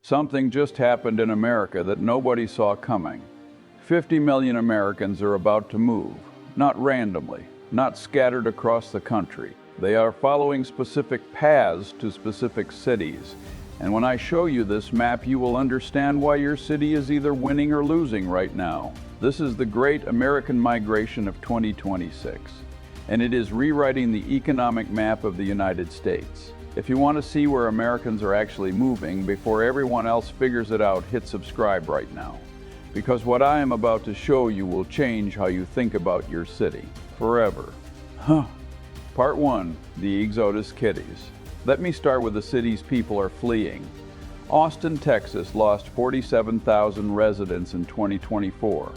Something just happened in America that nobody saw coming. 50 million Americans are about to move, not randomly, not scattered across the country. They are following specific paths to specific cities. And when I show you this map, you will understand why your city is either winning or losing right now. This is the great American migration of 2026, and it is rewriting the economic map of the United States. If you want to see where Americans are actually moving before everyone else figures it out, hit subscribe right now. Because what I am about to show you will change how you think about your city forever. Part 1, the Exodus Kitties. Let me start with the cities people are fleeing. Austin, Texas lost 47,000 residents in 2024.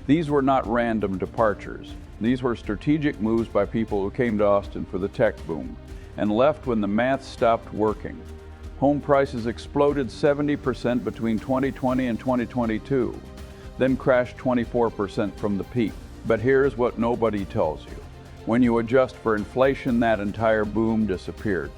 These were not random departures. These were strategic moves by people who came to Austin for the tech boom and left when the math stopped working. Home prices exploded 70% between 2020 and 2022, then crashed 24% from the peak. But here's what nobody tells you. When you adjust for inflation, that entire boom disappeared.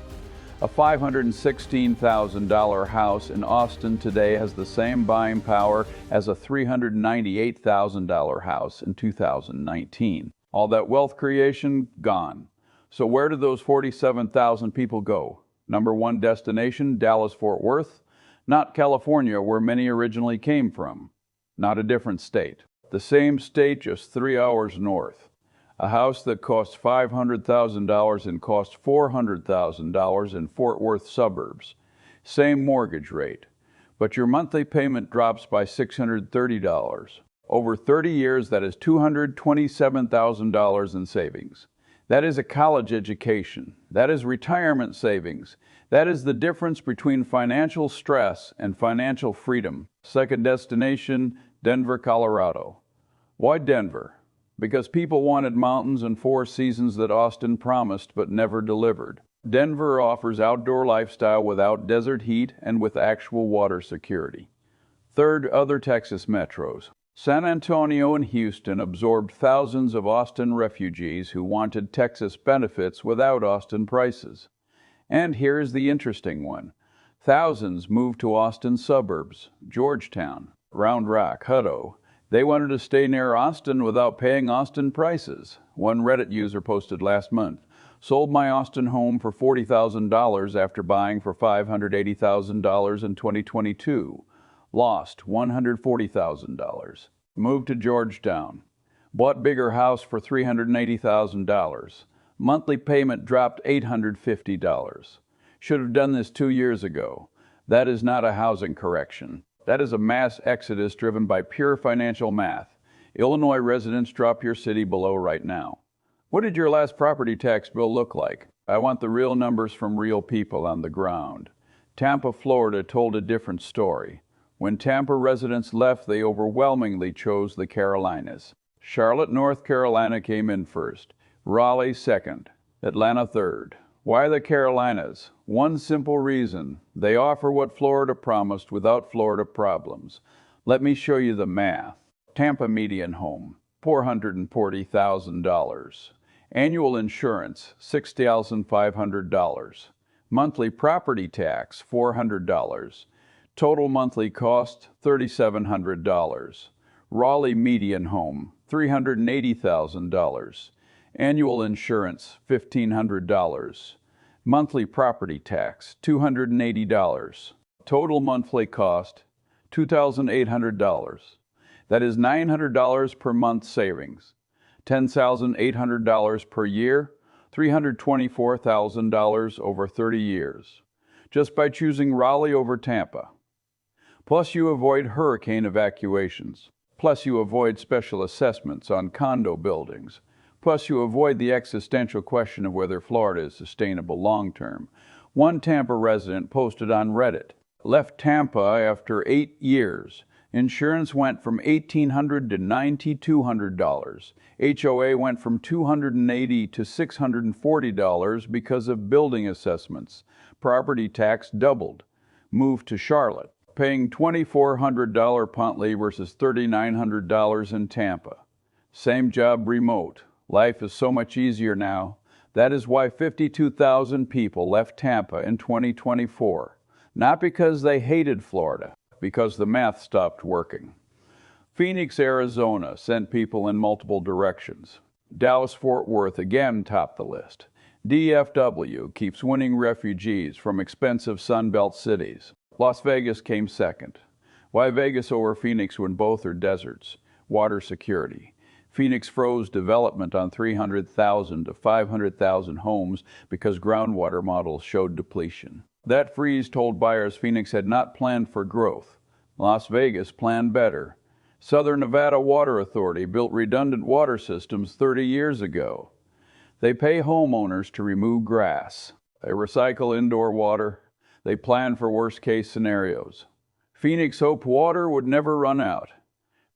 A $516,000 house in Austin today has the same buying power as a $398,000 house in 2019. All that wealth creation, gone. So where did those 47,000 people go? Number one destination, Dallas-Fort Worth. Not California, where many originally came from. Not a different state. The same state, just 3 hours north. A house that cost $500,000 and cost $400,000 in Fort Worth suburbs. Same mortgage rate. But your monthly payment drops by $630. Over 30 years, that is $227,000 in savings. That is a college education. That is retirement savings. That is the difference between financial stress and financial freedom. Second destination, Denver, Colorado. Why Denver? Because people wanted mountains and four seasons that Austin promised but never delivered. Denver offers outdoor lifestyle without desert heat and with actual water security. Third, other Texas metros. San Antonio and Houston absorbed thousands of Austin refugees who wanted Texas benefits without Austin prices. And here is the interesting one. Thousands moved to Austin suburbs, Georgetown, Round Rock, Hutto. They wanted to stay near Austin without paying Austin prices. One Reddit user posted last month, "Sold my Austin home for $40,000 after buying for $580,000 in 2022. Lost $140,000. Moved to Georgetown. Bought bigger house for $380,000. Monthly payment dropped $850. Should have done this 2 years ago. That is not a housing correction. That is a mass exodus driven by pure financial math. Illinois residents, drop your city below right now. What did your last property tax bill look like? I want the real numbers from real people on the ground. Tampa, Florida told a different story. When Tampa residents left, they overwhelmingly chose the Carolinas. Charlotte, North Carolina came in first. Raleigh second. Atlanta third. Why the Carolinas? One simple reason. They offer what Florida promised without Florida problems. Let me show you the math. Tampa median home, $440,000. Annual insurance, $6,500. Monthly property tax, $400. Total monthly cost, $3,700. Raleigh median home, $380,000. Annual insurance, $1,500. Monthly property tax, $280. Total monthly cost, $2,800. That is $900 per month savings. $10,800 per year, $324,000 over 30 years. Just by choosing Raleigh over Tampa. Plus you avoid hurricane evacuations. Plus you avoid special assessments on condo buildings. Plus you avoid the existential question of whether Florida is sustainable long-term. One Tampa resident posted on Reddit, left Tampa after 8 years. Insurance went from $1,800 to $9,200. HOA went from $280 to $640 because of building assessments. Property tax doubled. Moved to Charlotte, paying $2,400 monthly versus $3,900 in Tampa. Same job remote. Life is so much easier now. That is why 52,000 people left Tampa in 2024. Not because they hated Florida, because the math stopped working. Phoenix, Arizona sent people in multiple directions. Dallas-Fort Worth again topped the list. DFW keeps winning refugees from expensive Sunbelt cities. Las Vegas came second. Why Vegas over Phoenix when both are deserts? Water security. Phoenix froze development on 300,000 to 500,000 homes because groundwater models showed depletion. That freeze told buyers Phoenix had not planned for growth. Las Vegas planned better. Southern Nevada Water Authority built redundant water systems 30 years ago. They pay homeowners to remove grass. They recycle indoor water. They plan for worst-case scenarios. Phoenix hoped water would never run out.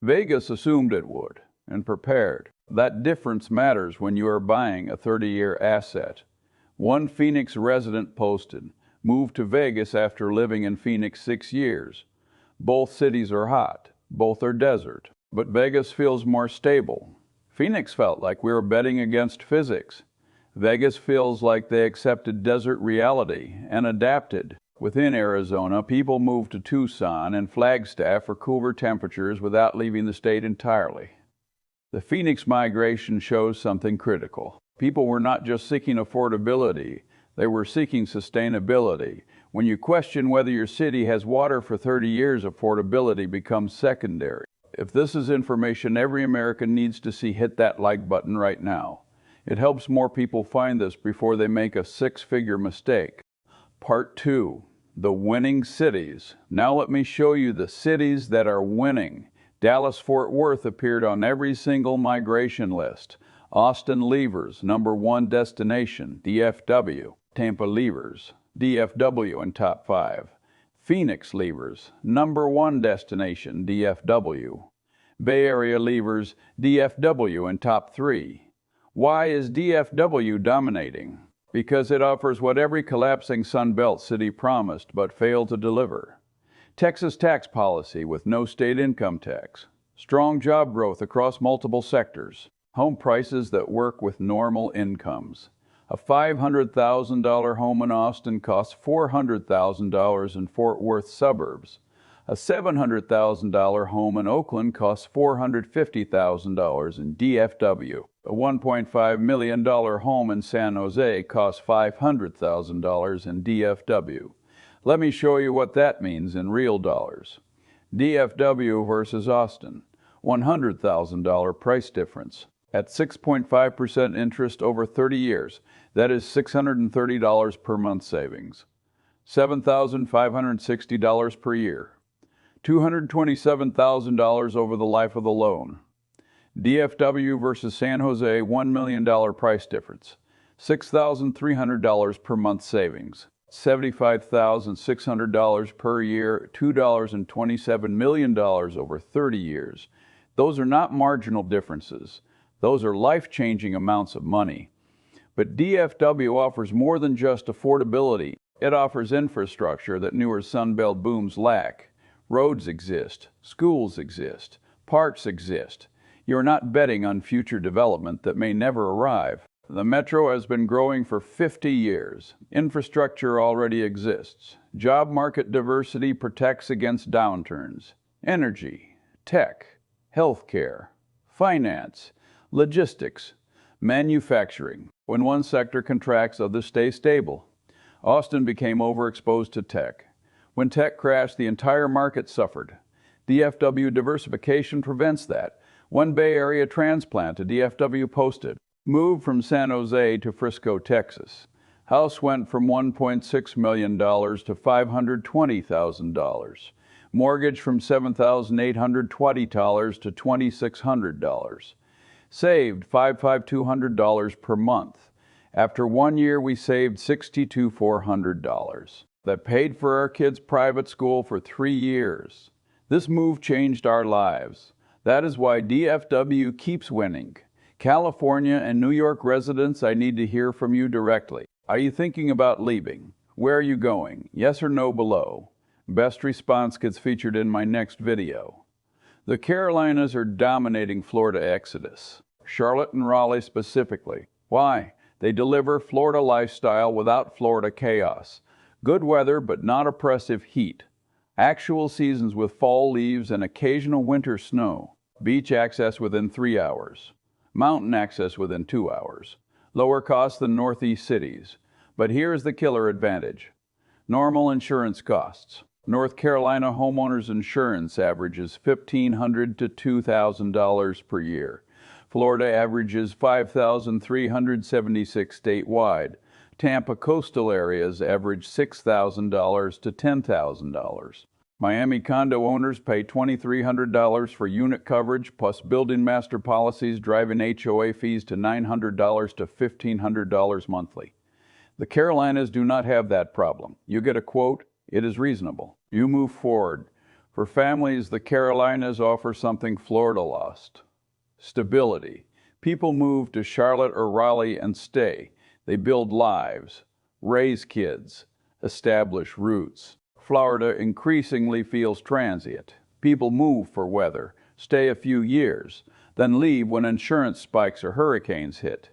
Vegas assumed it would, and prepared. That difference matters when you are buying a 30-year asset. One Phoenix resident posted, moved to Vegas after living in Phoenix 6 years. Both cities are hot. Both are desert. But Vegas feels more stable. Phoenix felt like we were betting against physics. Vegas feels like they accepted desert reality and adapted. Within Arizona, people moved to Tucson and Flagstaff for cooler temperatures without leaving the state entirely. The Phoenix migration shows something critical. People were not just seeking affordability, they were seeking sustainability. When you question whether your city has water for 30 years, affordability becomes secondary. If this is information every American needs to see, hit that like button right now. It helps more people find this before they make a six-figure mistake. Part 2, the winning cities. Now let me show you the cities that are winning. Dallas-Fort Worth appeared on every single migration list. Austin leavers, #1 destination, DFW. Tampa leavers, DFW in top 5. Phoenix leavers, #1 destination, DFW. Bay Area leavers, DFW in top 3. Why is DFW dominating? Because it offers what every collapsing Sunbelt city promised but failed to deliver. Texas tax policy with no state income tax. Strong job growth across multiple sectors. Home prices that work with normal incomes. A $500,000 home in Austin costs $400,000 in Fort Worth suburbs. A $700,000 home in Oakland costs $450,000 in DFW. A $1.5 million home in San Jose costs $500,000 in DFW. Let me show you what that means in real dollars. DFW versus Austin, $100,000 price difference. At 6.5% interest over 30 years, that is $630 per month savings. $7,560 per year. $227,000 over the life of the loan. DFW versus San Jose, $1 million price difference. $6,300 per month savings. $75,600 per year, $2.27 million over 30 years. Those are not marginal differences. Those are life-changing amounts of money. But DFW offers more than just affordability. It offers infrastructure that newer Sunbelt booms lack. Roads exist, schools exist, parks exist. You're not betting on future development that may never arrive. The metro has been growing for 50 years. Infrastructure already exists. Job market diversity protects against downturns. Energy, tech, healthcare, finance, logistics, manufacturing. When one sector contracts, others stay stable. Austin became overexposed to tech. When tech crashed, the entire market suffered. DFW diversification prevents that. One Bay Area transplant to DFW posted. Moved from San Jose to Frisco, Texas. House went from $1.6 million to $520,000. Mortgage from $7,820 to $2,600. Saved $5,200 per month. After 1 year, we saved $62,400. That paid for our kids' private school for 3 years. This move changed our lives. That is why DFW keeps winning. California and New York residents, I need to hear from you directly. Are you thinking about leaving? Where are you going? Yes or no below. Best response gets featured in my next video. The Carolinas are dominating Florida exodus. Charlotte and Raleigh specifically. Why? They deliver Florida lifestyle without Florida chaos. Good weather, but not oppressive heat. Actual seasons with fall leaves and occasional winter snow. Beach access within 3 hours. Mountain access within 2 hours. Lower cost than Northeast cities. But here is the killer advantage. Normal insurance costs. North Carolina homeowners insurance averages $1,500 to $2,000 per year. Florida averages $5,376 statewide. Tampa coastal areas average $6,000 to $10,000. Miami condo owners pay $2,300 for unit coverage, plus building master policies driving HOA fees to $900 to $1,500 monthly. The Carolinas do not have that problem. You get a quote, it is reasonable. You move forward. For families, the Carolinas offer something Florida lost. Stability. People move to Charlotte or Raleigh and stay. They build lives, raise kids, establish roots. Florida increasingly feels transient. People move for weather, stay a few years, then leave when insurance spikes or hurricanes hit.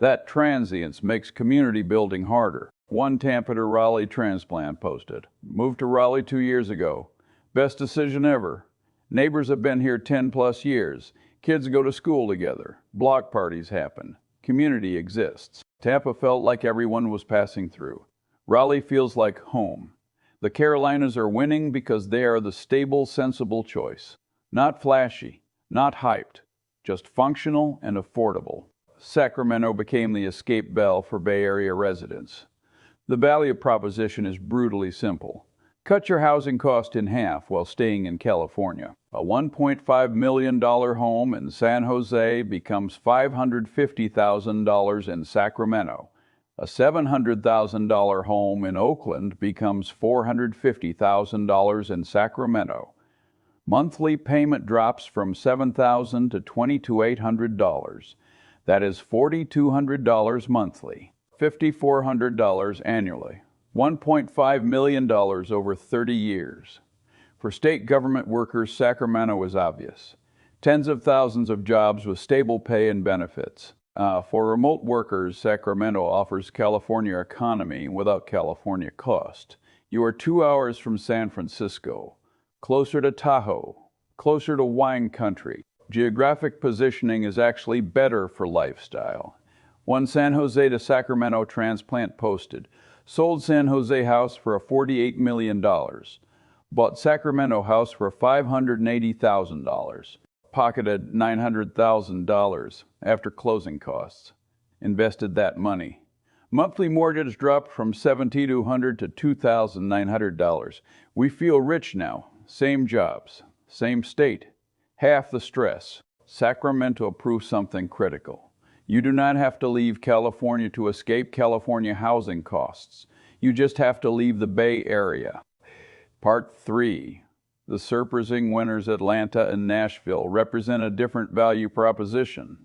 That transience makes community building harder. One Tampa to Raleigh transplant posted. Moved to Raleigh 2 years ago. Best decision ever. Neighbors have been here 10 plus years. Kids go to school together. Block parties happen. Community exists. Tampa felt like everyone was passing through. Raleigh feels like home. The Carolinas are winning because they are the stable, sensible choice. Not flashy, not hyped, just functional and affordable. Sacramento became the escape bell for Bay Area residents. The value proposition is brutally simple. Cut your housing cost in half while staying in California. A $1.5 million home in San Jose becomes $550,000 in Sacramento. A $700,000 home in Oakland becomes $450,000 in Sacramento. Monthly payment drops from $7,000 to $2,800. That is $4,200 monthly, $5,400 annually, $1.5 million over 30 years. For state government workers, Sacramento is obvious. Tens of thousands of jobs with stable pay and benefits. For remote workers, Sacramento offers California economy without California cost. You are 2 hours from San Francisco, closer to Tahoe, closer to wine country. Geographic positioning is actually better for lifestyle. One San Jose to Sacramento transplant posted, sold San Jose house for $48 million, bought Sacramento house for $580,000, pocketed $900,000 after closing costs, invested that money. Monthly mortgage dropped from $1,700 to $2,900. We feel rich now, same jobs, same state. Half the stress. Sacramento proves something critical. You do not have to leave California to escape California housing costs. You just have to leave the Bay Area. Part 3. The surprising winners Atlanta and Nashville represent a different value proposition.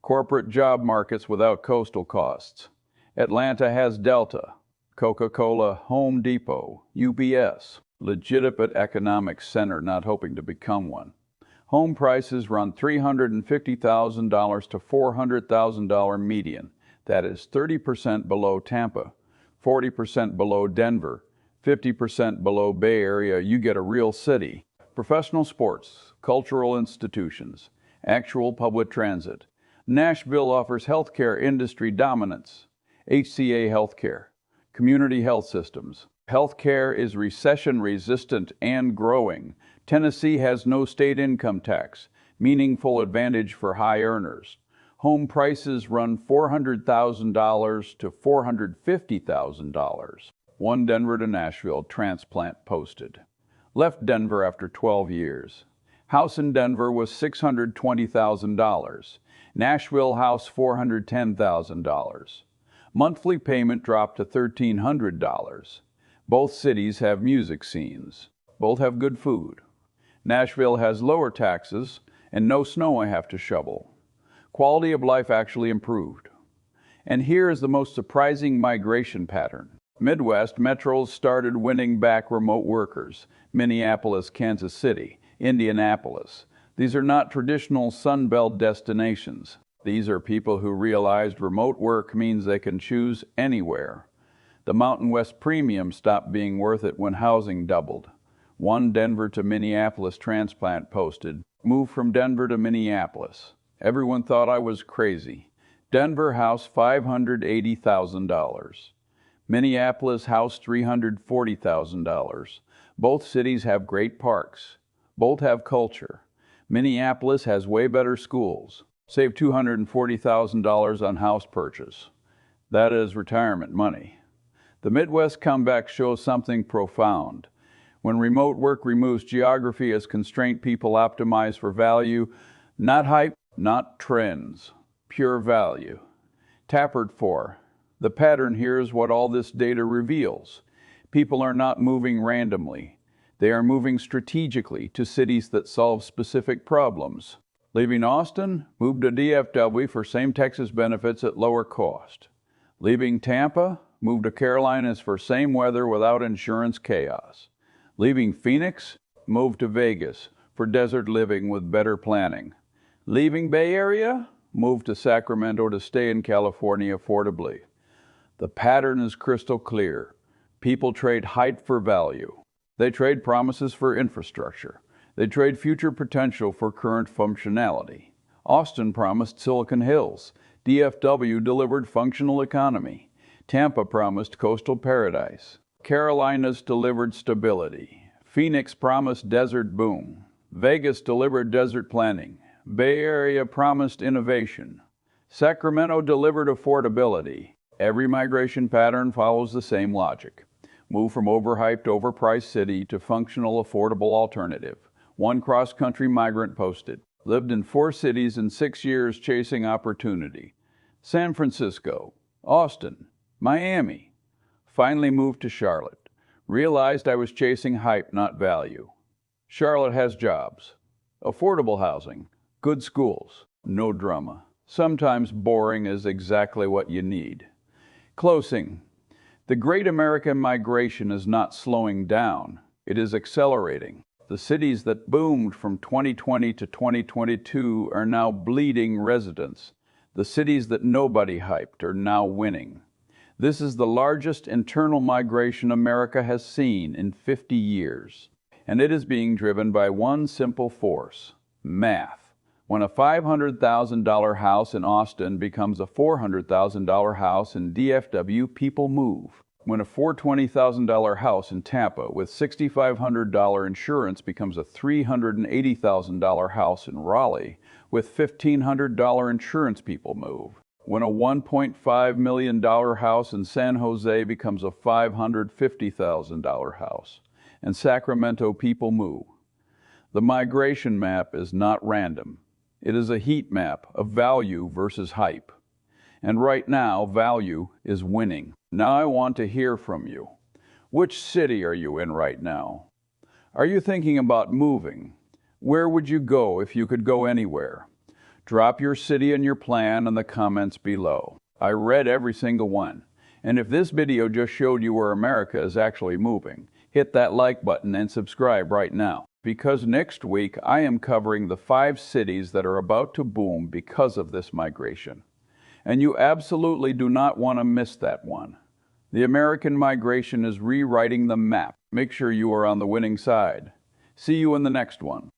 Corporate job markets without coastal costs. Atlanta has Delta, Coca-Cola, Home Depot, UPS. Legitimate economic center not hoping to become one. Home prices run $350,000 to $400,000 median. That is 30% below Tampa, 40% below Denver, 50% below Bay Area. You get a real city. Professional sports, cultural institutions, actual public transit. Nashville offers healthcare industry dominance. HCA Healthcare, community health systems. Healthcare is recession resistant and growing. Tennessee has no state income tax, meaningful advantage for high earners. Home prices run $400,000 to $450,000. One Denver to Nashville transplant posted. Left Denver after 12 years. House in Denver was $620,000. Nashville house $410,000. Monthly payment dropped to $1,300. Both cities have music scenes. Both have good food. Nashville has lower taxes and no snow I have to shovel. Quality of life actually improved. And here is the most surprising migration pattern. Midwest metros started winning back remote workers. Minneapolis, Kansas City, Indianapolis. These are not traditional Sun Belt destinations. These are people who realized remote work means they can choose anywhere. The Mountain West premium stopped being worth it when housing doubled. One Denver to Minneapolis transplant posted, "Moved from Denver to Minneapolis. Everyone thought I was crazy. Denver house $580,000. Minneapolis house $340,000. Both cities have great parks. Both have culture. Minneapolis has way better schools. Save $240,000 on house purchase. That is retirement money." The Midwest comeback shows something profound. When remote work removes geography as constraint, people optimize for value, not hype, not trends, pure value. Tappert 4. The pattern here is what all this data reveals. People are not moving randomly. They are moving strategically to cities that solve specific problems. Leaving Austin, move to DFW for same Texas benefits at lower cost. Leaving Tampa, move to Carolinas for same weather without insurance chaos. Leaving Phoenix, move to Vegas for desert living with better planning. Leaving Bay Area, move to Sacramento to stay in California affordably. The pattern is crystal clear. People trade height for value. They trade promises for infrastructure. They trade future potential for current functionality. Austin promised Silicon Hills. DFW delivered functional economy. Tampa promised coastal paradise. Carolinas delivered stability. Phoenix promised desert boom. Vegas delivered desert planning. Bay Area promised innovation. Sacramento delivered affordability. Every migration pattern follows the same logic. Move from overhyped, overpriced city to functional, affordable alternative. One cross-country migrant posted, lived in 4 cities in 6 years chasing opportunity. San Francisco, Austin, Miami. Finally moved to Charlotte. Realized I was chasing hype, not value. Charlotte has jobs, affordable housing, good schools, no drama. Sometimes boring is exactly what you need. Closing. The great American migration is not slowing down. It is accelerating. The cities that boomed from 2020 to 2022 are now bleeding residents. The cities that nobody hyped are now winning. This is the largest internal migration America has seen in 50 years. And it is being driven by one simple force: math. When a $500,000 house in Austin becomes a $400,000 house in DFW, people move. When a $420,000 house in Tampa with $6,500 insurance becomes a $380,000 house in Raleigh with $1,500 insurance, people move. When a $1.5 million house in San Jose becomes a $550,000 house. And Sacramento, people move. The migration map is not random. It is a heat map of value versus hype. And right now, value is winning. Now I want to hear from you. Which city are you in right now? Are you thinking about moving? Where would you go if you could go anywhere? Drop your city and your plan in the comments below. I read every single one. And if this video just showed you where America is actually moving, hit that like button and subscribe right now. Because next week I am covering the 5 cities that are about to boom because of this migration. And you absolutely do not want to miss that one. The American migration is rewriting the map. Make sure you are on the winning side. See you in the next one.